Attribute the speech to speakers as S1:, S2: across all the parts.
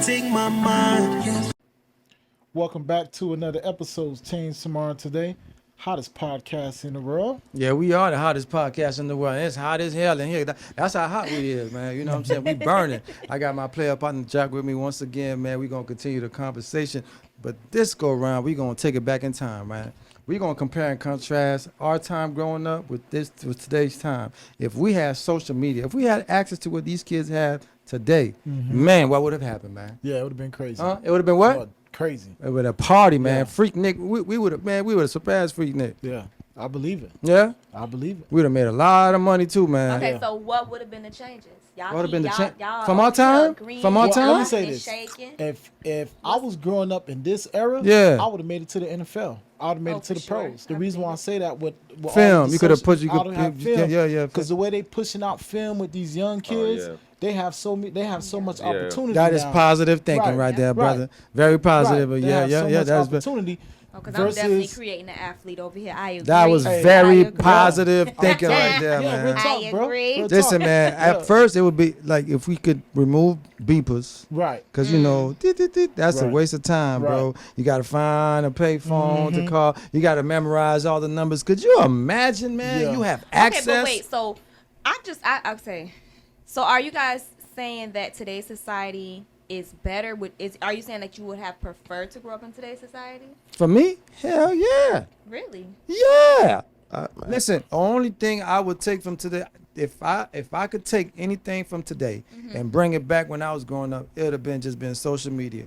S1: take my mind.
S2: Welcome back to another episode, Change Tomorrow Today. Hottest podcast in the world.
S3: Yeah, we are the hottest podcast in the world. It's hot as hell in here. That's how hot we is, man. You know what I'm saying? We burning. I got my player partner Jack with me once again, man. We're going to continue the conversation. But this go around, we're going to take it back in time, man. We're going to compare and contrast our time growing up with today's time. If we had social media, if we had access to what these kids have today, man, what would have happened, man?
S2: Yeah, it would have been crazy.
S3: It would have been what?
S2: Crazy.
S3: It would have party, man.
S2: Yeah.
S3: Freak Nick, we would have surpassed Freak Nick.
S2: Yeah, I believe it.
S3: Yeah?
S2: I believe it.
S3: We would have made a lot of money too, man.
S4: Okay, so what would have been the changes? Y'all
S3: What would've been the
S4: y'all
S3: from our time?
S4: green
S3: From our
S4: and
S3: time?
S2: Let me say
S4: and
S2: this.
S4: shaking.
S2: If I was growing up in this era,
S3: Yeah.
S2: I would have made it to the NFL. I would have made
S4: Oh,
S2: it to the
S4: for sure.
S2: pros. The
S4: I
S2: reason why I
S4: believe
S2: say that with all
S3: Film,
S2: the
S3: you could have
S2: social-
S3: put- you
S2: I
S3: could-
S2: don't have
S3: yeah,
S2: film.
S3: yeah.
S2: Because the way they pushing out film with these young kids,
S5: yeah.
S2: they have so much opportunity.
S3: That is
S2: now.
S3: positive thinking right there, brother.
S2: Right.
S3: Very positive.
S2: Right.
S3: But
S2: They have so much
S3: that's
S2: opportunity.
S4: Because I'm definitely
S2: versus-
S4: creating an athlete over here. I agree.
S3: that was
S2: Hey,
S4: I
S3: very
S4: agree.
S3: positive thinking
S2: Yeah.
S3: right there,
S2: Yeah, real
S3: man.
S2: talk,
S4: I
S2: bro.
S4: agree.
S2: Real
S3: Listen,
S2: talk.
S3: man.
S2: Yeah.
S3: At first, it would be like if we could remove beepers.
S2: Right.
S3: Cause you know, that's a
S2: Right.
S3: waste of time, bro.
S2: Right.
S3: You gotta find a payphone to call. You gotta memorize all the numbers. Could you imagine, man?
S2: Yeah.
S3: You have
S4: Okay,
S3: access.
S4: but wait. So I say. So are you guys saying that today's society is better? Are you saying that you would have preferred to grow up in today's society?
S3: For me, hell yeah.
S4: Really?
S3: Yeah. Listen, the only thing I would take from today, if I could take anything from today and bring it back when I was growing up, it would have been social media.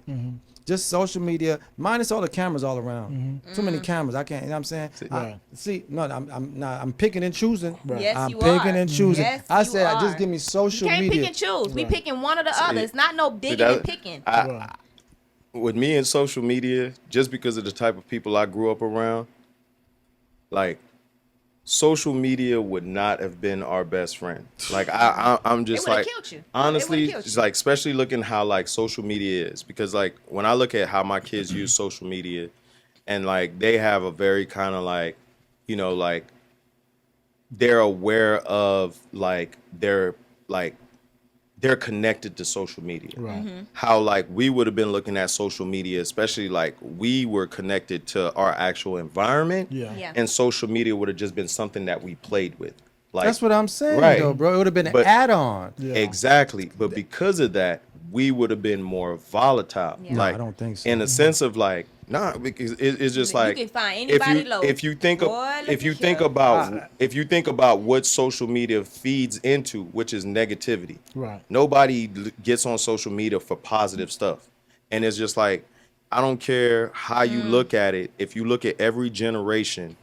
S3: Just social media, minus all the cameras all around. Too many cameras. I can't. You know what I'm saying? I'm picking and choosing.
S4: Yes,
S3: I'm
S4: you
S3: picking
S4: are.
S3: and choosing.
S4: Yes,
S3: I
S4: you
S3: said,
S4: are.
S3: just give me
S4: You
S3: social
S4: can't
S3: media.
S4: pick and choose. We
S2: Right.
S4: picking one or the other. It's not no digging
S5: that-
S4: and picking.
S5: With me and social media, just because of the type of people I grew up around, like social media would not have been our best friend. Like I'm just
S4: It would've
S5: like
S4: killed you. It
S5: honestly,
S4: would've killed
S5: it's
S4: you.
S5: like especially looking how like social media is, because like when I look at how my kids use social media, and like they have a very kind of like, you know, like they're aware of they're connected to social media.
S2: Right.
S5: How like we would have been looking at social media, especially like we were connected to our actual environment.
S2: Yeah.
S4: Yeah.
S5: And social media would have just been something that we played with. Like
S3: That's what I'm saying,
S5: Right.
S3: though, bro. It would have been an
S5: But-
S3: add-on.
S2: Yeah.
S5: Exactly. But because of that, we would have been more volatile.
S4: Yeah.
S3: No,
S5: Like
S3: I don't think so.
S5: in a sense of like, because it's just
S4: You
S5: like
S4: can find
S5: if
S4: anybody
S5: you
S4: low.
S5: if you think
S4: Boy,
S5: of
S4: look
S5: if you
S4: at
S5: think
S4: you.
S5: about what social media feeds into, which is negativity.
S2: Right.
S5: Nobody gets on social media for positive stuff. And it's just like, I don't care how you look at it. If you look at every generation,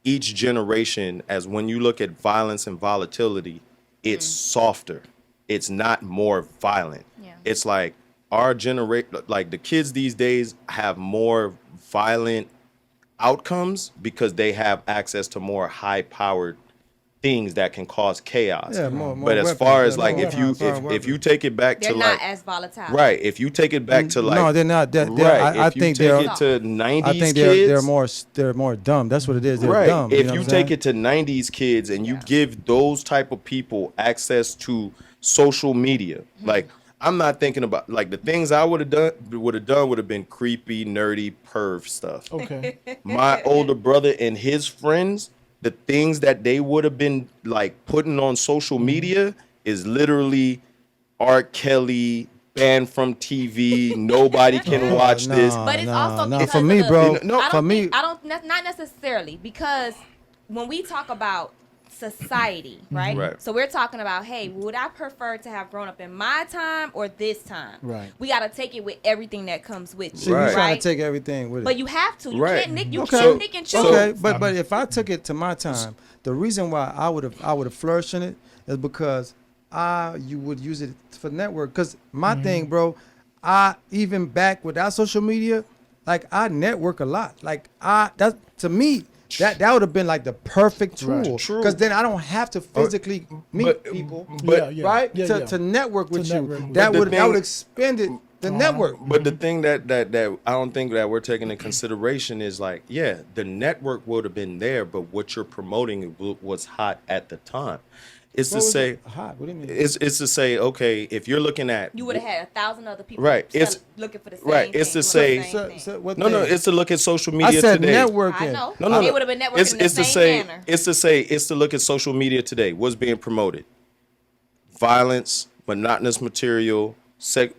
S5: each generation, as when you look at violence and volatility, it's softer. It's not more violent.
S4: Yeah.
S5: It's like our generation, like the kids these days have more violent outcomes because they have access to more high-powered things that can cause chaos.
S3: Yeah, more
S5: but as
S3: weapons,
S5: far as
S3: yeah,
S5: like
S3: more
S5: if you
S3: weapons.
S5: if you take it back
S4: They're
S5: to
S4: not
S5: like
S4: as volatile.
S5: right, if you take it back to like
S3: no, they're not. They're,
S5: right,
S3: I
S5: if you
S3: think
S5: take
S3: they're.
S5: it to 90s
S3: I think
S5: kids,
S3: they're more dumb. That's what it is. They're
S5: right.
S3: dumb.
S5: If
S3: know
S5: you
S3: what I'm
S5: take
S3: saying?
S5: it to 90s kids and you give those type of people access to social media, like I'm not thinking about like the things I would have been creepy, nerdy, perv stuff.
S2: Okay.
S5: My older brother and his friends, the things that they would have been like putting on social media is literally R. Kelly, banned from TV. Nobody can watch this.
S4: But it's also
S3: no.
S4: because
S3: For me,
S4: of the,
S3: bro.
S5: No,
S4: I
S3: for
S4: don't
S3: me,
S4: think, I don't not necessarily, because when we talk about society, right?
S5: Right.
S4: So we're talking about, hey, would I prefer to have grown up in my time or this time?
S2: Right.
S4: We got to take it with everything that comes with
S3: see,
S4: you,
S3: you
S5: Right.
S3: trying
S4: right?
S3: to take everything with it.
S4: But you have to. You
S5: Right.
S4: can't nick. You
S3: Okay.
S4: can't nick and choose.
S3: Okay, but if I took it to my time, the reason why I would have flourished in it is because you would use it for network. Because my thing, bro, I even back without social media, like I network a lot. Like that to me. That would have been like the perfect tool,
S5: True.
S3: because then I don't have to physically meet
S5: but-
S3: people,
S5: but-
S3: right?
S2: Yeah,
S3: to,
S2: yeah.
S3: to network with you.
S2: network with
S3: That
S5: you.
S3: would
S5: But the thing-
S3: expend it The network.
S5: But the thing that I don't think that we're taking into consideration is like, yeah, the network would have been there, but what you're promoting was hot at the time. It's to say
S3: hot. What do you mean?
S5: it's to say, okay, if you're looking at
S4: You would have had 1,000 other people
S5: Right, it's-
S4: looking for the same
S5: right,
S4: thing.
S5: it's to
S4: doing the
S5: say-
S4: same thing.
S3: what
S5: no,
S3: thing?
S5: it's to look at social
S3: I
S5: media
S3: said
S5: today.
S3: networking.
S4: I know.
S5: No,
S4: They would have been networking in the
S5: it's to
S4: same
S5: say,
S4: manner.
S5: it's to look at social media today. What's being promoted? Violence, monotonous material,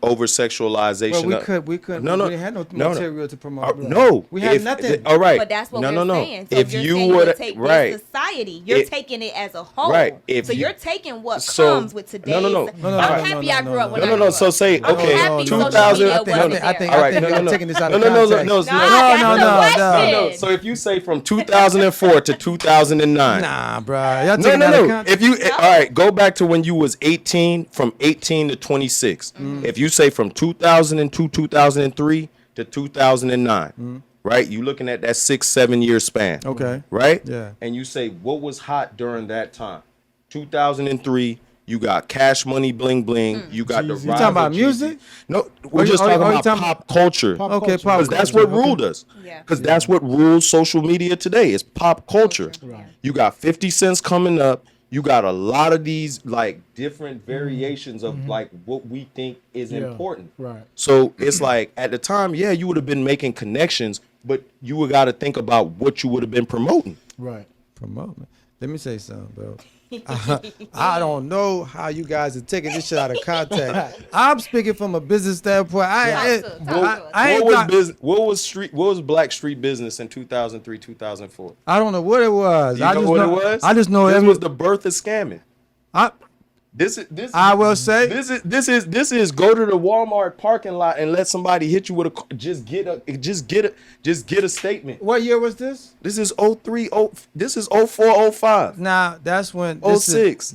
S5: over sexualization.
S3: Well, we couldn't.
S5: No, no,
S3: we didn't have no
S5: no, no.
S3: material to promote.
S5: No,
S3: we had nothing.
S5: All right,
S4: But that's what
S5: no,
S4: we're
S5: no, no.
S4: saying. So
S5: If
S4: you're
S5: you
S4: saying
S5: would
S4: would take
S5: right,
S4: this society, you're taking it as a whole.
S5: Right, if
S4: So
S5: you-
S4: you're taking what
S5: so-
S4: comes with today's.
S5: no, no, no.
S3: No, no,
S4: I'm
S3: no,
S4: happy
S3: no,
S4: I
S3: no,
S4: grew up
S3: no,
S4: when
S5: no,
S4: I
S5: no,
S4: grew
S5: no.
S4: up.
S5: So say,
S4: I'm
S5: okay,
S4: happy social
S5: 2000.
S4: media
S3: I think,
S4: wasn't
S3: I think,
S4: there.
S5: All right,
S3: I think
S5: no,
S3: I'm
S5: no,
S3: taking this out
S5: no,
S3: of
S5: no, no,
S3: context.
S5: no,
S4: Nah,
S5: no,
S4: that's
S3: no,
S4: the
S3: no,
S4: question.
S5: no. So if you say from 2004 to 2009.
S3: Nah, bro. Y'all
S5: No,
S3: taking
S5: no,
S3: out of
S5: no.
S3: context.
S5: If you all right, go back to when you was 18, from 18 to 26. If you say from 2002, 2003 to 2009, right? You looking at that 6-7 year span.
S3: Okay.
S5: Right?
S3: Yeah.
S5: And you say what was hot during that time? 2003. You got Cash Money Bling Bling. You got the
S2: Jeezy.
S5: rise
S3: talking about
S5: of Jeezy.
S3: music?
S5: No, we're just
S3: are
S5: talking
S3: you
S5: about
S3: talking-
S5: pop culture.
S2: Pop
S3: Okay,
S2: culture.
S3: pop
S5: Because that's
S3: culture,
S5: what ruled
S3: okay.
S5: us.
S4: Yeah.
S5: Because that's what rules social media today is pop culture.
S2: Right.
S5: You got 50 cents coming up. You got a lot of these like different variations of like what we think is
S2: Yeah.
S5: important.
S2: Right.
S5: So it's like at the time, yeah, you would have been making connections, but you would got to think about what you would have been promoting.
S2: Right.
S3: Promote. Let me say something, bro. I don't know how you guys are taking this shit out of context. I'm speaking from a business standpoint. I ain't
S5: What was
S3: got,
S5: business? What was Black Street business in 2003, 2004?
S3: I don't know what it was.
S5: You
S3: I
S5: know
S3: just
S5: what
S3: know,
S5: it was?
S3: I just know
S5: this
S3: every,
S5: was the birth of scamming. This
S3: I will say
S5: this is go to the Walmart parking lot and let somebody hit you with a just get a statement.
S3: what year was this?
S5: This is 03 this is 04 05
S3: Nah, that's when this is,
S5: 06.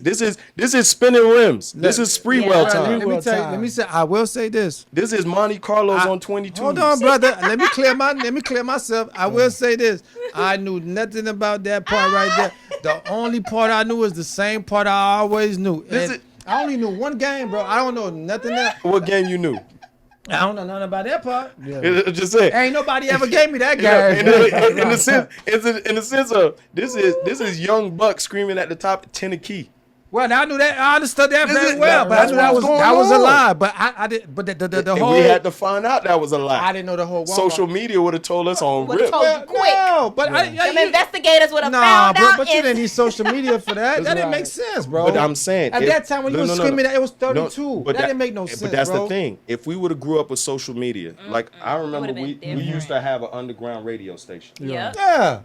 S5: This is spinning rims. This is Spreewell
S4: Yeah.
S5: time.
S3: let me tell you, let me say I will say this.
S5: This is Monte Carlos on 22.
S3: Hold on, brother. Let me clear myself. I will say this. I knew nothing about that part right there. The only part I knew is the same part I always knew.
S5: This
S3: And I only knew one game, bro. I don't know nothing else.
S5: What game you knew?
S3: I don't know nothing about that part.
S5: Just say.
S3: Ain't nobody ever gave me that
S5: In
S3: game.
S5: the sense of this is young Buck screaming at the top of Tennessee.
S3: Well, I knew that. I understood that
S5: This
S3: very
S5: is-
S3: well, but I
S5: that's
S3: knew that
S5: what's
S3: was
S5: going
S3: a
S5: on.
S3: lie. But I did. But the
S5: And
S3: whole
S5: we had to find out that was a lie.
S3: I didn't know the whole Walmart.
S5: Social media would have told us on
S4: Would've
S5: rip.
S4: told you quick.
S3: No, but
S4: Them investigators would have
S3: nah,
S4: found
S3: bro,
S4: out.
S3: but you
S4: and-
S3: didn't need social media for that. That didn't
S2: right.
S3: make sense, bro.
S5: But I'm saying
S3: at that time when you were screaming that it was 32,
S5: but
S3: that didn't make no sense,
S5: But that's
S3: bro.
S5: the thing. If we would have grew up with social media, like I remember
S4: Would've been
S5: we
S4: different.
S5: used to have an underground radio station.
S4: Yeah.
S3: Yeah.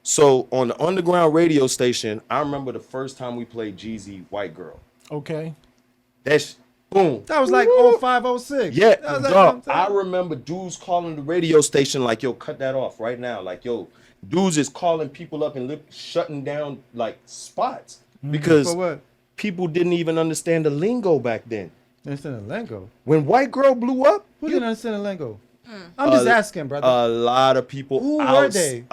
S5: So on the underground radio station, I remember the first time we played Jeezy White Girl.
S2: Okay.
S5: That's boom.
S3: That was like
S5: Woo.
S3: 05, 06.
S5: Yeah,
S3: That was like,
S5: dog.
S3: you know what
S5: I remember dudes calling the radio station like, "Yo, cut that off right now." Like, "Yo, dudes is calling people up and shutting down like spots because
S3: For what?
S5: people didn't even understand the lingo back then.
S3: Understand the lingo.
S5: When White Girl blew up,
S3: Who didn't understand the lingo? I'm just asking, brother.
S5: a lot of people
S3: Who were they?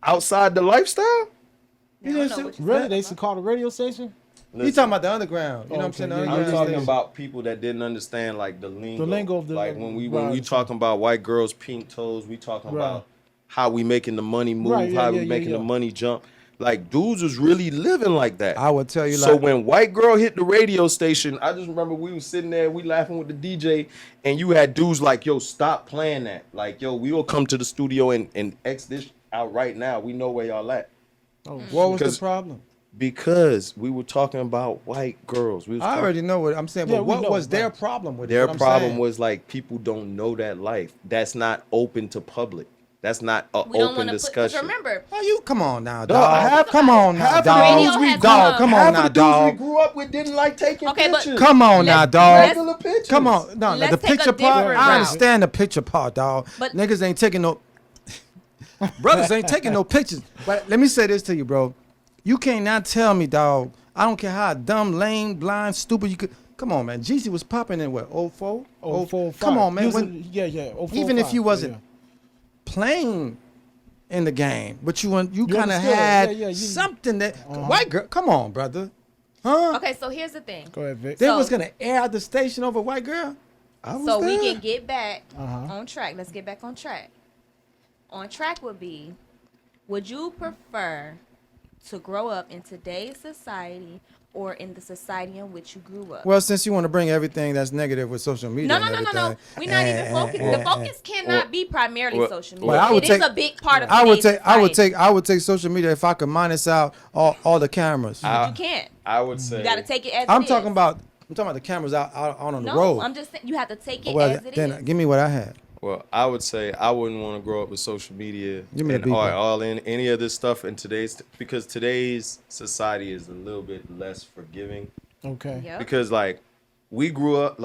S5: outside the lifestyle.
S3: You
S4: I don't
S3: didn't
S4: know
S3: see-
S4: what you
S2: Really?
S4: said.
S2: They used to call the radio station?
S3: You talking about the underground? You know what I'm
S2: Okay,
S3: saying? The
S2: yeah,
S5: I'm
S3: underground
S5: talking
S3: station.
S5: about people that didn't understand like the lingo.
S2: The lingo of the-
S5: like when we
S2: right.
S5: talking about white girls, pink toes, we talking
S2: Right.
S5: about how we making the money move,
S2: Right, yeah,
S5: how
S2: yeah,
S5: we
S2: yeah,
S5: making
S2: yeah.
S5: the money jump. Like dudes was really living like that.
S3: I would tell you
S5: So
S3: like
S5: when White Girl hit the radio station, I just remember we was sitting there, we laughing with the DJ, and you had dudes like, "Yo, stop playing that. Like, yo, we will come to the studio and X this out right now. We know where y'all at."
S2: Oh,
S3: what was the
S5: because-
S3: problem?
S5: Because we were talking about white girls. We was
S3: I
S5: talking-
S3: already know what I'm saying,
S2: Yeah,
S3: but
S2: we
S3: what
S2: know,
S3: was their
S2: right.
S3: problem with it?
S5: Their
S3: What I'm
S5: problem
S3: saying.
S5: was like people don't know that life. That's not open to public. That's not an
S4: We don't
S5: open
S4: want to put.
S5: discussion.
S4: Remember,
S3: Oh, you come on now,
S5: Dog,
S3: dog.
S5: half-
S3: Come on now,
S5: half of the
S3: dog.
S4: dudes we-
S3: Dog, come on
S5: Half
S3: now,
S5: of the dudes we
S3: dog.
S5: grew up with didn't like taking
S4: Okay, but-
S5: pictures.
S3: Come on now,
S4: Let's-
S3: dog.
S5: Regular pictures.
S3: Come on, no,
S4: Let's
S3: the
S4: take a
S3: picture part.
S4: different
S3: I
S4: route.
S3: understand the picture part, dog.
S4: But-
S3: Niggas ain't taking no. Brothers ain't taking no pictures. But let me say this to you, bro. You can't not tell me, dog. I don't care how dumb, lame, blind, stupid you could. Come on, man. Jeezy was popping in what? 04?
S2: 04,
S3: Come on, man.
S2: Using-
S3: When-
S2: yeah. 04,
S3: even if
S2: 05,
S3: you wasn't
S2: yeah.
S3: playing in the game, but you kind of
S2: understood.
S3: had
S2: Yeah, you-
S3: something that white girl. Come on, brother. Huh?
S4: okay, so here's the thing.
S2: Go ahead, Vic.
S3: They
S4: So-
S3: was gonna air out the station over white girl.
S5: I was
S4: So we
S5: there.
S4: can get back
S2: Uh-huh.
S4: on track. Let's get back on track. On track would be, would you prefer to grow up in today's society or in the society in which you grew up?
S3: Well, since you want to bring everything that's negative with social media,
S4: No.
S3: and everything,
S4: We're not even focused. The focus cannot
S5: Well,
S4: be primarily
S5: well,
S4: social media.
S3: well, I would
S4: It is
S3: take-
S4: a big part of
S3: I would
S4: today's
S3: take, I would
S4: society.
S3: take, I would take social media if I could minus out all the cameras.
S4: You can't.
S5: I would say
S4: You got to take it as
S3: I'm
S4: it is.
S3: talking about the cameras out on the
S4: No,
S3: road.
S4: I'm just saying you have to take it
S3: Well,
S4: as it
S3: then
S4: is.
S3: give me what I had.
S5: Well, I would say I wouldn't want to grow up with social media
S3: Give me the
S5: and
S3: people.
S5: all in any of this stuff in because today's society is a little bit less forgiving.
S2: Okay.
S4: Yep.
S5: Because we grew up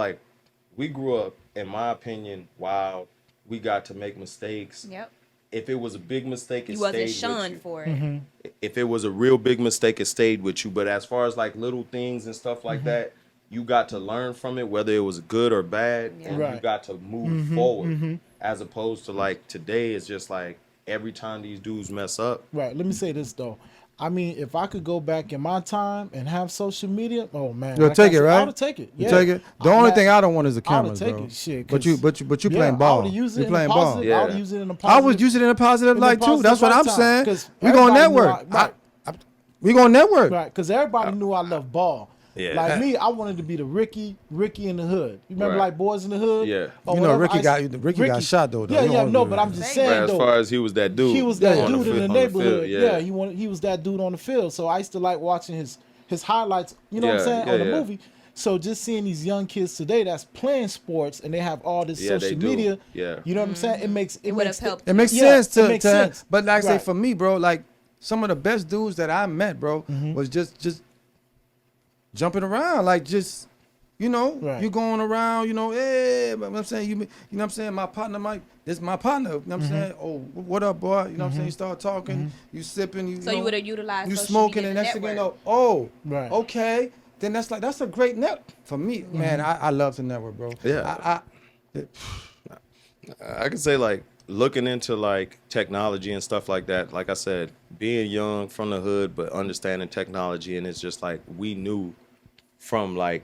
S5: in my opinion, while we got to make mistakes.
S4: Yep.
S5: If it was a big mistake, it
S4: You
S5: stayed
S4: wasn't
S5: with
S4: shunned
S5: you.
S4: for it.
S5: If it was a real big mistake, it stayed with you. But as far as like little things and stuff like that, you got to learn from it, whether it was good or bad,
S4: Yeah.
S5: and you
S2: Right.
S5: got to move forward. As opposed to like today, it's just like every time these dudes mess up.
S2: Right. Let me say this though. I mean, if I could go back in my time and have social media, oh man,
S3: You'll
S2: like
S3: take
S2: I
S3: it,
S2: said,
S3: right?
S2: I would take it.
S3: You
S2: Yeah.
S3: take it. The only thing I don't want is the
S2: I would
S3: cameras,
S2: take
S3: bro.
S2: it. Shit,
S3: But you
S2: 'cause-
S3: playing
S2: I
S3: ball.
S2: would use it
S3: You
S2: in a
S3: playing
S2: positive.
S3: ball.
S5: Yeah.
S2: I would use it in a
S3: I
S2: positive.
S3: would use it in a positive
S2: in a
S3: light too.
S2: positive
S3: That's what
S2: light
S3: I'm
S2: time,
S3: saying.
S2: 'cause
S3: We gonna
S2: everybody knew
S3: network.
S2: right.
S3: We gonna network.
S2: Right, because everybody knew I loved ball.
S5: Yeah.
S2: Like me, I wanted to be the Ricky in the hood. You remember
S5: Right.
S2: like Boys in the Hood?
S5: Yeah.
S2: Or
S3: You know,
S2: whatever.
S3: Ricky got shot, though.
S2: Yeah,
S3: You don't
S2: yeah,
S3: wanna
S2: no,
S3: do
S2: but
S3: that.
S2: I'm just
S4: Right,
S2: saying
S5: Right, as
S2: though.
S5: far as he was that dude.
S2: He was that
S5: on
S2: dude in the
S5: on
S2: neighborhood.
S5: field,
S2: Yeah, he was that dude on the field. So I used to like watching his highlights. You know what I'm
S5: Yeah,
S2: saying
S5: yeah,
S2: on the
S5: yeah.
S2: movie. So just seeing these young kids today that's playing sports and they have all this
S5: Yeah, they
S2: social
S5: do.
S2: media.
S5: Yeah.
S2: You know what I'm saying? It makes
S4: It would have helped.
S3: It makes
S2: Yeah,
S3: sense to,
S2: it makes
S3: to
S2: sense.
S3: but like I say
S2: Right.
S3: for me, bro, like some of the best dudes that I met, bro,
S2: Mm-hmm.
S3: was just jumping around, like just
S2: Right.
S3: you going around, hey, but I'm saying you know what I'm saying, my partner Mike, this is my partner, you know what I'm
S2: Mm-hmm.
S3: saying? Oh, what up, boy? You know what I'm saying? You start talking, you sipping,
S4: So you would have utilized
S3: you
S4: social
S3: smoking,
S4: media
S3: and
S4: to
S3: next thing you
S4: network.
S3: know, oh,
S2: Right.
S3: okay, then that's a great net for me, man. I love to network, bro.
S5: Yeah. I could say like looking into like technology and stuff like that. Like I said, being young from the hood, but understanding technology, and it's just like we knew from like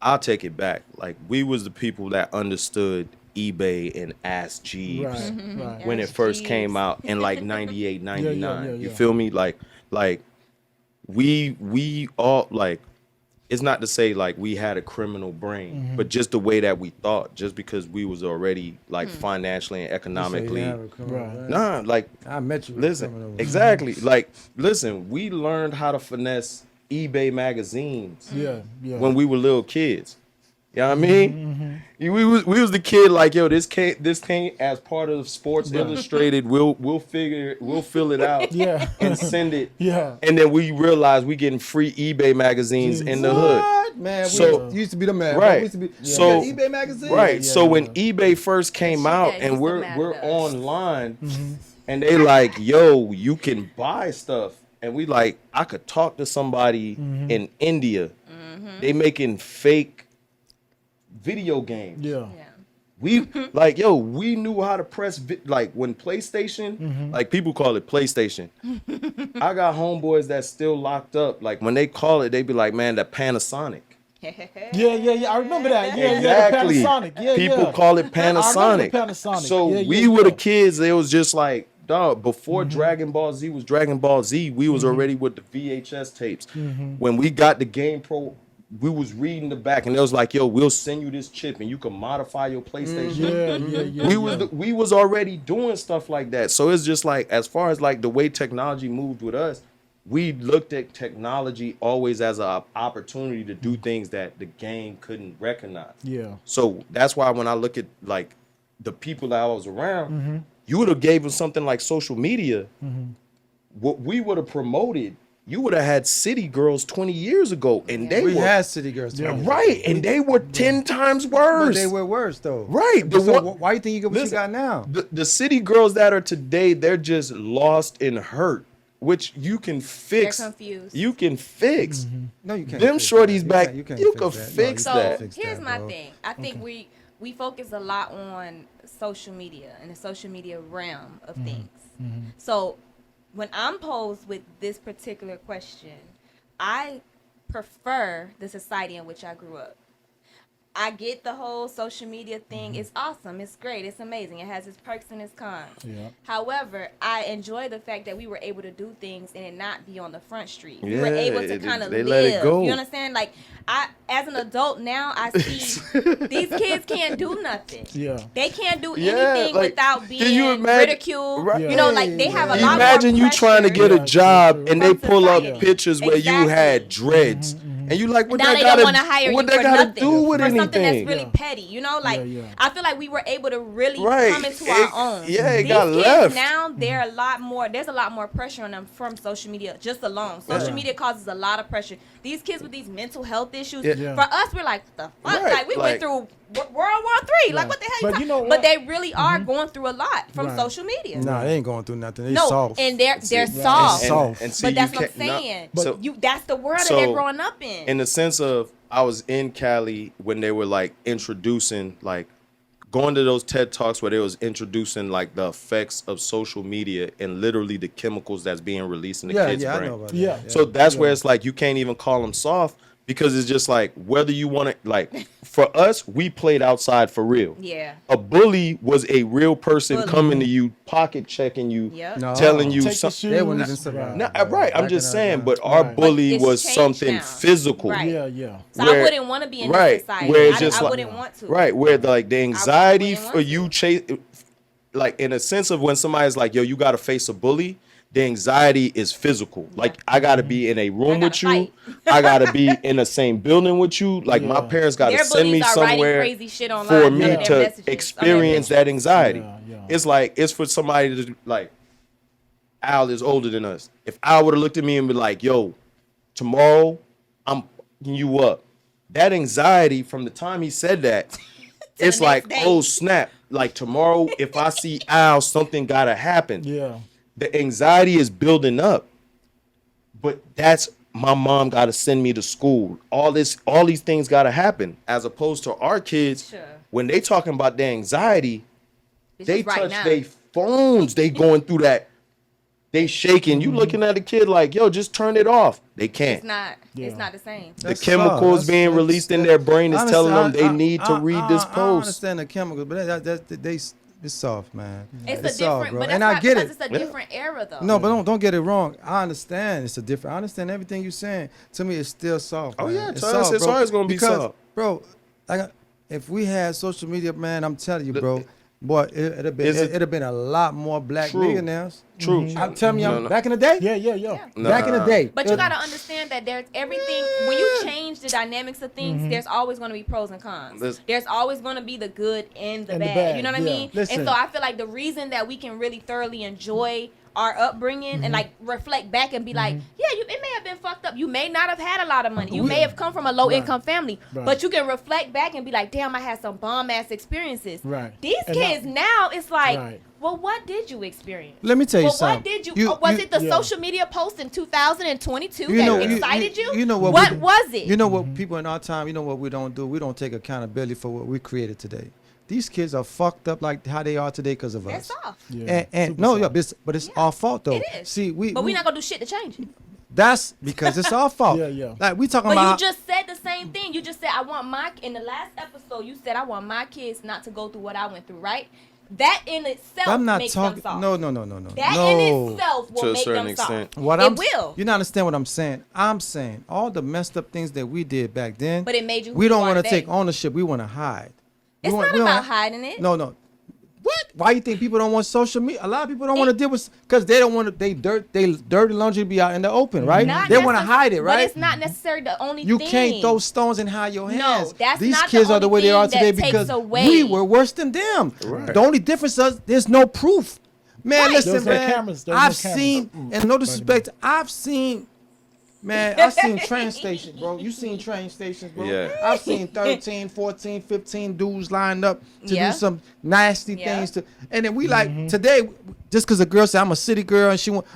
S5: I'll take it back. Like we was the people that understood eBay and Ask Jeeves
S2: Right,
S4: Mm-hmm.
S2: right.
S5: when it
S4: Ask
S5: first
S4: Jeeves.
S5: came out in like 98, 99.
S2: yeah,
S5: You
S2: yeah.
S5: feel me? Like we all like, it's not to say like we had a criminal brain,
S2: Mm-hmm.
S5: but just the way that we thought, just because we was already like financially and economically.
S2: Right.
S5: Nah, like
S3: I met you. with a criminal.
S5: listen, exactly. Like listen, we learned how to finesse eBay magazines
S2: Yeah, yeah.
S5: when we were little kids. You know what I mean? We was the kid like, yo, this can't as part of Sports Illustrated. We'll fill it out
S2: Yeah.
S5: and send it.
S2: Yeah.
S5: And then we realized we getting free eBay magazines in the hood.
S3: What? Man,
S5: So-
S3: we used to be the man.
S5: Right.
S3: We used to be,
S5: So-
S3: you got eBay magazine.
S5: Right.
S2: Yeah,
S5: so
S2: yeah,
S5: when
S2: yeah.
S5: eBay first came
S4: She
S5: out
S4: got
S5: and
S4: used to
S5: we're
S4: mad at us.
S5: online and they like, yo, you can buy stuff. And we like, I could talk to somebody in India. They making fake video games.
S2: Yeah.
S4: Yeah.
S5: We like, yo, we knew how to press like when PlayStation, like people call it PlayStation. I got homeboys that's still locked up. Like when they call it, they be like, man, that Panasonic.
S2: Yeah. I remember that. Yeah,
S5: Exactly.
S2: yeah. The Panasonic. Yeah,
S5: People
S2: yeah.
S5: call it
S2: I remember
S5: Panasonic.
S2: Panasonic.
S5: So
S2: Yeah,
S5: we
S2: yeah,
S5: were the
S2: yeah.
S5: kids. It was just like, dog. Before Dragon Ball Z was Dragon Ball Z, we was already with the VHS tapes. When we got the Game Pro, we was reading the back, and it was like, yo, we'll send you this chip, and you can modify your PlayStation.
S2: Yeah.
S5: We was already doing stuff like that. So it's just like, as far as like the way technology moved with us, we looked at technology always as an opportunity to do things that the game couldn't recognize.
S2: Yeah.
S5: So that's why when I look at like the people that I was around, you would have gave them something like social media. What we would have promoted, you would have had city girls 20 years ago, and they
S3: We
S5: were
S3: had city girls.
S2: Yeah.
S5: right, and they were 10 times worse.
S3: But they were worse though.
S5: Right. The
S3: So
S5: one-
S3: why you think you get what
S5: Listen,
S3: you got now?
S5: the city girls that are today, they're just lost and hurt, which you can fix.
S4: They're confused.
S5: You can fix.
S3: No, you can't.
S5: Them
S3: fix
S5: shorties
S3: that.
S5: back,
S3: You, can't
S5: you
S3: fix
S5: can
S3: that. No,
S5: fix
S3: you
S4: So
S3: can't
S5: that.
S3: fix
S4: here's
S3: that,
S4: my
S3: bro.
S4: thing. I think we focus a lot on social media and the social media realm of things. So when I'm posed with this particular question, I prefer the society in which I grew up. I get the whole social media thing. It's awesome. It's great. It's amazing. It has its perks and its cons.
S2: Yeah.
S4: However, I enjoy the fact that we were able to do things and it not be on the front street. We
S5: Yeah,
S4: were able to kind of
S5: they
S4: live.
S5: let it go.
S4: You understand? Like, I, as an adult now, I see these kids can't do nothing.
S2: Yeah.
S4: They can't do
S5: Yeah,
S4: anything
S5: like,
S4: without
S5: can
S4: being
S5: you imagine-
S4: ridiculed.
S5: Right.
S4: You know, like they have a lot more
S5: Imagine you trying to get a
S2: Yeah,
S5: job
S2: true.
S5: and they
S4: From
S5: pull up
S4: society.
S5: pictures where you
S4: Exactly.
S5: had dreads. And you like, what
S4: Now
S5: that
S4: they don't want to
S5: gotta,
S4: hire
S5: what
S4: you
S5: that
S4: for
S5: gotta
S4: nothing,
S5: do with
S4: for something that's
S5: anything?
S4: really
S2: Yeah.
S4: petty. You know, like
S2: Yeah.
S4: I feel like we were able to really
S5: Right.
S4: come into
S5: It-
S4: our own.
S5: yeah, it
S4: These
S5: got
S4: kids
S5: left.
S4: now, they're a lot more. There's a lot more pressure on them from social media just alone. Social
S2: Yeah.
S4: media causes a lot of pressure. These kids with these mental health issues.
S5: Yeah.
S4: For us, we're like, the fuck,
S5: Right,
S4: like we
S5: like-
S4: went through World War III. Like
S2: Right.
S4: what the hell?
S2: But
S4: You
S2: you know
S4: talking-
S2: what?
S4: But they really are going through a lot from
S2: Right.
S4: social media.
S3: Nah, they ain't going through nothing. They
S4: No,
S3: soft.
S4: and they're
S5: See,
S4: soft.
S3: soft.
S5: And see,
S4: But that's
S5: you
S4: what I'm
S5: can't- no,
S4: saying.
S5: so-
S4: That's the world that
S5: so,
S4: they're growing up in.
S5: in the sense of, I was in Cali when they were like introducing, like going to those TED Talks where they was introducing like the effects of social media and literally the chemicals that's being released in the
S3: yeah,
S5: kids'
S3: yeah, I
S5: brain.
S3: know about that.
S2: Yeah.
S5: So that's where
S2: Yeah.
S5: it's like you can't even call them soft because it's just like whether you want to, like for us, we played outside for real.
S4: Yeah.
S5: A bully was a real person
S4: Bully.
S5: coming to you, pocket checking you,
S4: Yep.
S3: No.
S5: telling you
S2: Take the
S5: something.
S3: They wouldn't
S2: shoes.
S3: even survive.
S5: No,
S3: bro.
S5: right. I'm
S3: Back
S5: just
S3: in
S5: saying,
S3: that
S5: but
S3: time.
S5: our
S2: Right.
S5: bully
S4: But it's
S5: was
S4: changed
S5: something
S4: now.
S5: physical.
S4: Right.
S2: Yeah, yeah.
S4: So
S5: Where-
S4: I wouldn't want to be in
S5: right,
S4: this society.
S5: where it's just
S4: I
S5: like-
S4: wouldn't want to.
S5: Right, where like the anxiety
S4: wouldn't
S5: for
S4: want
S5: you
S4: to.
S5: chase, like in a sense of when somebody's like, yo, you got to face a bully. The anxiety is physical. Like I got to be in a room
S4: gotta
S5: with you.
S4: fight.
S5: I got to be in the same building with you. Like my
S2: Yeah.
S5: parents got to
S4: Their
S5: send me
S4: bullies are writing
S5: somewhere
S4: crazy shit online
S5: for
S4: under
S5: me
S4: their
S5: to
S4: messages, on their
S5: experience
S4: pictures.
S5: that anxiety.
S2: Yeah, yeah.
S5: It's like it's for somebody to like. Al is older than us. If Al would have looked at me and be like, yo, tomorrow I'm fucking you up. That anxiety from the time he said that, it's
S4: the
S5: like,
S4: next day.
S5: oh snap. Like tomorrow, if I see Al, something gotta happen.
S2: Yeah.
S5: The anxiety is building up. But that's my mom gotta send me to school. All these things gotta happen. As opposed to our kids,
S4: Sure.
S5: when they talking about their anxiety,
S4: It's
S5: they
S4: just right
S5: touch
S4: now.
S5: their phones. They going through that. They shaking. You looking at a kid like, yo, just turn it off. They can't.
S4: It's not.
S2: Yeah.
S4: It's not the same.
S5: The
S3: That's
S5: chemicals
S3: soft.
S5: being
S3: That's-
S5: released in their brain is
S3: Honestly,
S5: telling them they
S3: I-
S5: need to read this
S3: I
S5: post.
S3: understand the chemicals, but it's soft, man.
S4: It's a
S3: soft,
S4: different,
S3: bro.
S4: but that's
S3: And I
S4: not
S3: get
S4: because
S3: it.
S4: it's a
S5: Yeah.
S4: different era though.
S3: No, but don't get it wrong. I understand it's a different. I understand everything you're saying. To me, it's still soft.
S5: Oh,
S3: man.
S5: yeah,
S3: it's
S5: to us, it's
S3: bro.
S5: always gonna be
S3: Because,
S5: soft.
S3: bro. Like, if we had social media, man, I'm telling you, bro. Boy, it'd have been
S5: Is it-
S3: it'd have been a lot more black
S5: True.
S3: millionaires.
S5: True.
S3: I'm telling you,
S5: No, no.
S3: back in the day.
S2: Yeah, yeah, yeah.
S3: Back in the day.
S4: But you gotta understand that there's everything when you change the dynamics of things. There's always going to be pros and cons. There's always going to be the good and the
S2: And the
S4: bad.
S2: bad,
S4: You know what I
S2: yeah.
S4: mean?
S3: Listen.
S4: And so I feel like the reason that we can really thoroughly enjoy our upbringing and like reflect back and be like, yeah, it may have been fucked up. You may not have had a lot of money. You may have come from a low income family,
S2: Right.
S4: but you can reflect back and be like, damn, I had some bomb ass experiences.
S2: Right.
S4: These
S2: And
S4: kids now, it's like,
S2: Right.
S4: well, what did you experience?
S3: Let me tell you
S4: Well,
S3: something.
S4: what did you?
S3: You-
S4: was
S3: you-
S4: it the
S2: yeah.
S4: social media post in 2022
S3: You know-
S4: that
S3: you-
S4: excited you?
S3: you know what
S4: What
S3: we-
S4: was it?
S3: You know what people in our time, you know what we don't do? We don't take accountability for what we created today. These kids are fucked up like how they are today because of
S4: They're
S3: us.
S4: soft.
S2: Yeah.
S3: And
S2: Super
S3: no, yeah,
S2: soft.
S3: but it's
S4: Yeah.
S3: our fault though.
S4: It is.
S3: See,
S4: But we're not gonna do shit to change it.
S3: that's because it's our fault.
S2: Yeah, yeah.
S3: Like we talking
S4: But
S3: about.
S4: you just said the same thing. You just said in the last episode. You said I want my kids not to go through what I went through. Right? That in itself
S3: I'm not
S4: makes
S3: talking.
S4: them soft.
S3: No.
S4: That
S3: no.
S4: in itself will
S5: To a
S4: make
S5: certain
S4: them soft.
S5: extent.
S3: What
S4: it
S3: I'm,
S4: will.
S3: You don't understand what I'm saying? I'm saying all the messed up things that we did back then.
S4: But it made you who
S3: We
S4: you
S3: don't
S4: are
S3: want to
S4: today.
S3: take ownership. We want to hide.
S4: It's
S3: We
S4: not
S3: don't-
S4: about hiding it.
S3: No. What? Why you think people don't want social media? A lot of people don't want to deal with because they don't want to. They dirty laundry be out in the open, right?
S4: Not
S3: They want to
S4: necess-
S3: hide it,
S4: But
S3: right?
S4: it's not necessarily the only
S3: You
S4: thing.
S3: can't throw stones and hide your hands.
S4: that's
S3: These
S4: not the
S3: kids are the
S4: only
S3: way they are
S4: thing
S3: today
S4: that takes
S3: because
S4: away.
S3: we were worse than them.
S5: Right.
S3: The only difference is there's no proof. Man,
S4: Right.
S3: listen,
S2: There's no
S3: man.
S2: cameras. There's no
S3: I've
S2: cameras.
S3: seen, and no disrespect, I've seen train stations, bro. You seen train stations, bro.
S5: Yeah.
S3: I've seen 13, 14, 15 dudes lined up to
S4: Yeah.
S3: do some nasty
S4: Yeah.
S3: things to, and then we like today, just because a girl said I'm a city girl and she want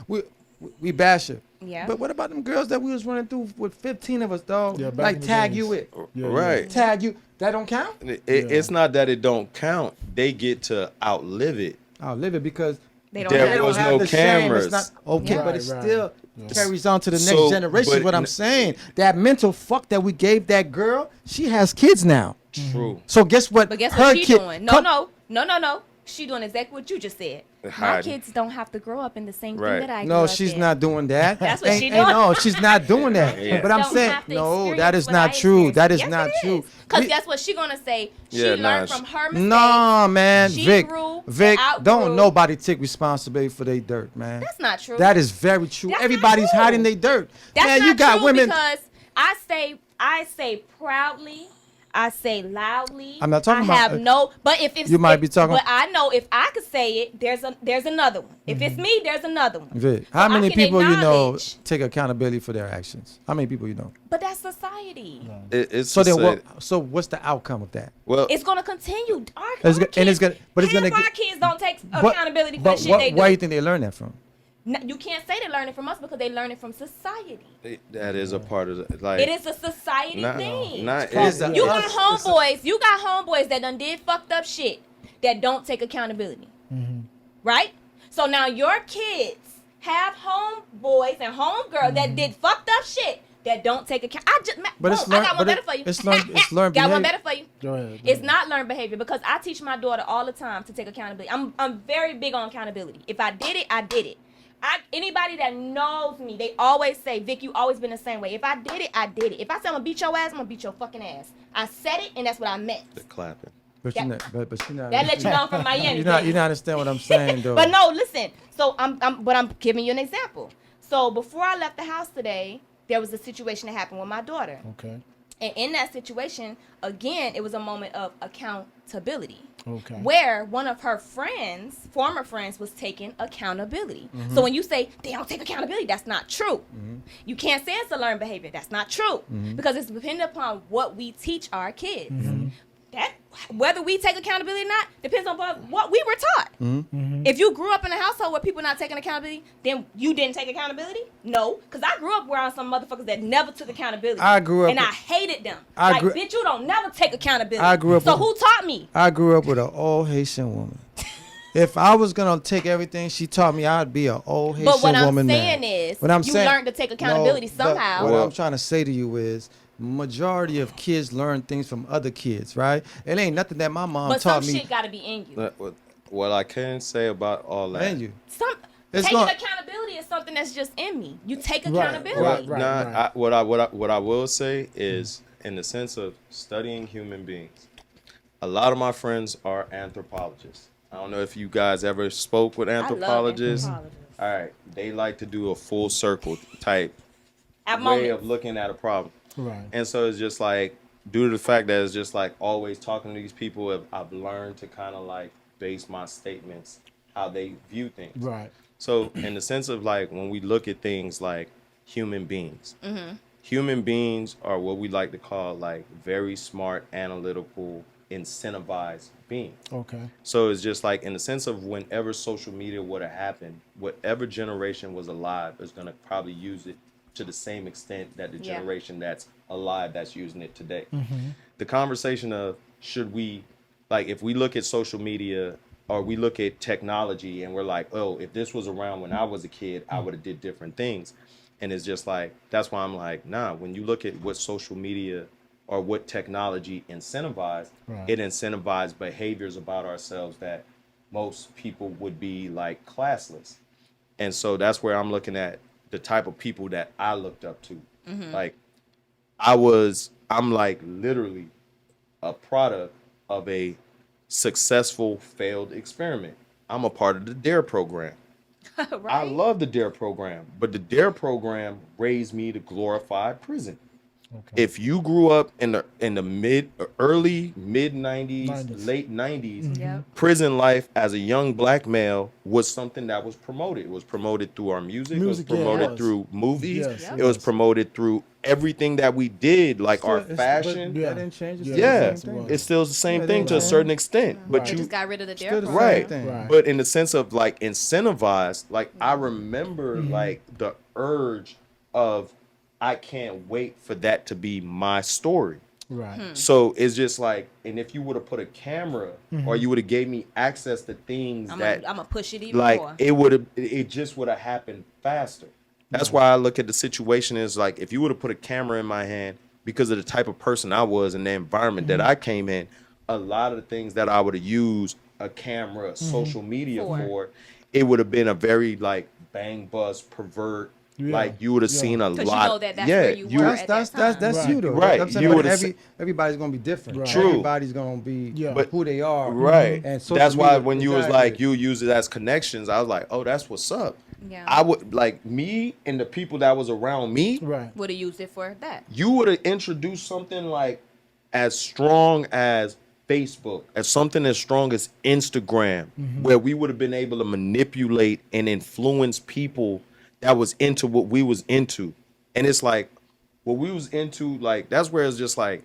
S3: we bash her.
S4: Yeah.
S3: But what about them girls that we was running through with 15 of us, dog?
S2: Yeah, back
S3: Like
S2: in the
S3: tag
S2: days.
S3: you with,
S2: Yeah,
S5: Right.
S3: tag you. That don't count.
S5: It's not that it don't count. They get to outlive it.
S3: I'll live it because
S4: They don't
S5: There
S4: have
S5: was
S4: it.
S5: no
S3: the shame. It's
S5: cameras.
S3: not okay,
S4: Yeah.
S3: but it
S2: Right,
S3: still
S2: right.
S3: carries on to the next
S5: So,
S3: generation.
S5: but
S3: Is what I'm saying. That mental fuck that we gave that girl, she has kids now.
S5: True.
S3: So guess what?
S4: But guess
S3: her
S4: what she
S3: kid,
S4: doing?
S3: come-
S4: No. She doing exactly what you just said. My
S5: Hiding.
S4: kids don't have to grow up in the same
S5: Right.
S4: thing that I grew
S3: No,
S4: up
S3: she's
S4: in.
S3: not doing that.
S4: That's what she
S3: Ain't-
S4: doing.
S3: No, she's not doing that.
S5: Yeah.
S3: But I'm
S4: Don't
S3: saying,
S4: have to
S3: no,
S4: experience
S3: that is
S4: what
S3: not
S4: I
S3: true.
S4: experienced.
S3: That is
S4: Yes,
S3: not
S4: it
S3: true.
S4: Because
S3: We-
S4: guess what she gonna say? She
S5: Yeah,
S4: learned
S5: nah,
S4: from her mistakes.
S3: No, man,
S4: She
S3: Vic,
S4: grew and
S3: Vic,
S4: outgrew.
S3: don't nobody take responsibility for their dirt, man.
S4: That's not true.
S3: That is very true.
S4: That's not
S3: Everybody's
S4: true.
S3: hiding their dirt.
S4: That's
S3: man,
S4: not
S3: you got
S4: true
S3: women.
S4: because I say proudly. I say loudly.
S3: I'm not talking
S4: I
S3: about-
S4: have no, but if
S3: You might be talking-
S4: But I know if I could say it, there's another one. If it's me, there's another one.
S3: Vic,
S4: So
S3: how
S4: I
S3: many
S4: can
S3: people you know
S4: acknowledge-
S3: take accountability for their actions? How many people you know?
S4: But that's society.
S5: It's
S3: So then,
S5: society.
S3: so what's the outcome of that?
S5: Well,
S4: It's gonna continue. Our
S3: It's go-
S4: kids,
S3: and it's gonna- but it's
S4: half
S3: gonna
S4: our
S3: get-
S4: kids don't take
S3: But-
S4: accountability for
S3: but
S4: the shit
S3: what-
S4: they do.
S3: Where do you think they learn that from?
S4: No, you can't say they learn it from us because they learn it from society.
S5: that is a part of the, like.
S4: It is a society
S5: Not,
S4: thing.
S5: not
S3: It is
S5: it-
S3: a-
S4: You got
S3: It's-
S4: homeboys. You got homeboys that done did fucked up shit that don't take accountability. Right? So now your kids have homeboys and homegirls that did fucked up shit that don't take account.
S3: But it's
S4: I
S3: learn-
S4: got one
S3: but
S4: better
S3: it-
S4: for you.
S3: it's learned
S4: Got one
S3: behavior.
S4: better for you.
S2: Go ahead.
S4: It's not learned behavior because I teach my daughter all the time to take accountability. I'm very big on accountability. If I did it, I did it. Anybody that knows me, they always say, Vic, you always been the same way. If I did it, I did it. If I say I'm gonna beat your ass, I'm gonna beat your fucking ass. I said it, and that's what I meant.
S5: the clapping.
S3: But
S4: That-
S3: you're not. But you're not.
S4: That let you know I'm from Miami.
S3: You're not.
S4: baby.
S3: You not understand what I'm saying, though.
S4: But no, listen. So I'm giving you an example. So before I left the house today, there was a situation that happened with my daughter.
S2: Okay.
S4: And in that situation, again, it was a moment of accountability.
S2: Okay.
S4: Where one of her friends, former friends, was taking accountability.
S3: Mm-hmm.
S4: So when you say they don't take accountability, that's not true. You can't say it's a learned behavior. That's not true.
S3: Mm-hmm.
S4: Because it's dependent upon what we teach our kids. That whether we take accountability or not depends on what we were taught.
S3: Mm-hmm.
S4: If you grew up in a household where people not taking accountability, then you didn't take accountability? No, because I grew up around some motherfuckers that never took accountability.
S3: I grew up
S4: and I
S3: with-
S4: hated them.
S3: I
S4: Like,
S3: grew-
S4: bitch, you don't never take accountability.
S3: I grew up
S4: So
S3: with-
S4: who taught me?
S3: I grew up with an old Haitian woman. If I was gonna take everything she taught me, I'd be an old Haitian
S4: But what I'm
S3: woman.
S4: saying
S3: now.
S4: is,
S3: What I'm
S4: you
S3: saying-
S4: learned to take accountability
S3: No, but
S4: somehow.
S3: What
S5: Well-
S3: I'm trying to say to you is, majority of kids learn things from other kids, right? It ain't nothing that my mom
S4: But some
S3: taught me.
S4: shit got to be in you.
S5: What I can say about all that.
S3: And you. It's
S4: Taking
S3: not-
S4: accountability is something that's just in me. You take
S2: Right,
S4: accountability.
S2: right.
S5: Nah, what I will say is, in the sense of studying human beings, a lot of my friends are anthropologists. I don't know if you guys ever spoke with
S4: I love
S5: anthropologists.
S4: anthropologists.
S5: All right, they like to do a full circle type
S4: At
S5: way
S4: moments.
S5: of looking at a problem.
S2: Right.
S5: And so it's just like, due to the fact that it's just like always talking to these people, I've learned to kind of like base my statements how they view things.
S2: Right.
S5: So in the sense of like when we look at things like human beings, human beings are what we like to call like very smart, analytical, incentivized beings.
S2: Okay.
S5: So it's just like in the sense of whenever social media would have happened, whatever generation was alive is going to probably use it to the same extent that the
S4: Yeah.
S5: generation that's alive that's using it today. The conversation of should we, like if we look at social media or we look at technology and we're like, oh, if this was around when I was a kid, I would have did different things. And it's just like, that's why I'm like, nah, when you look at what social media or what technology incentivized,
S2: Right.
S5: it incentivized behaviors about ourselves that most people would be like classless. And so that's where I'm looking at the type of people that I looked up to. Like I'm like literally a product of a successful failed experiment. I'm a part of the DARE program. I
S4: Right?
S5: love the DARE program, but the DARE program raised me to glorify prison.
S2: Okay.
S5: If you grew up in the early mid 90s,
S2: 90s.
S5: late 90s,
S4: Yep.
S5: prison life as a young black male was something that was promoted. It was promoted through our music.
S2: Music,
S5: it was
S2: yeah, it
S5: promoted
S2: was.
S5: through movies.
S2: Yes,
S4: Yep.
S5: It was promoted through everything that we did, like our
S3: It's- but
S5: fashion.
S2: yeah.
S3: That didn't change. It's
S2: Yeah.
S3: still
S5: Yeah,
S3: the same thing.
S5: it's still the same
S3: Yeah,
S5: thing
S3: they
S5: to a
S3: are.
S5: certain extent. But
S2: Right.
S4: They
S5: you
S4: just got rid of the
S3: Still
S4: DARE
S3: the
S4: program.
S5: right.
S3: thing.
S2: Right.
S5: But in the sense of like incentivized, like I remember like the urge of I can't wait for that to be my story.
S2: Right.
S5: So it's just like, and if you would have put a camera or you would have gave me access to things
S4: I'm
S5: that
S4: gonna push it even
S5: like
S4: more.
S5: it just would have happened faster. That's why I look at the situation as like if you would have put a camera in my hand because of the type of person I was and the environment that I came in. A lot of the things that I would have used a camera, social media for, it would have been a very like bang bust pervert. Like you would have seen a lot.
S4: Because you know that's where you were at that time.
S3: That's
S2: Right.
S3: you though.
S5: Right.
S3: I'm saying,
S5: You
S3: but
S5: would've
S3: everybody's gonna be different.
S2: Right.
S5: True.
S3: Everybody's gonna be
S2: But-
S3: who they are.
S5: Right.
S3: And social
S5: that's why
S3: media-
S5: when you was
S3: exactly.
S5: like you use it as connections, I was like, oh, that's what's up.
S4: Yeah.
S5: I would like me and the people that was around me.
S2: Right.
S4: Would have used it for that.
S5: You would have introduced something like as strong as Facebook, as something as strong as Instagram, where we would have been able to manipulate and influence people that was into what we was into. And it's like what we was into, like that's where it's just like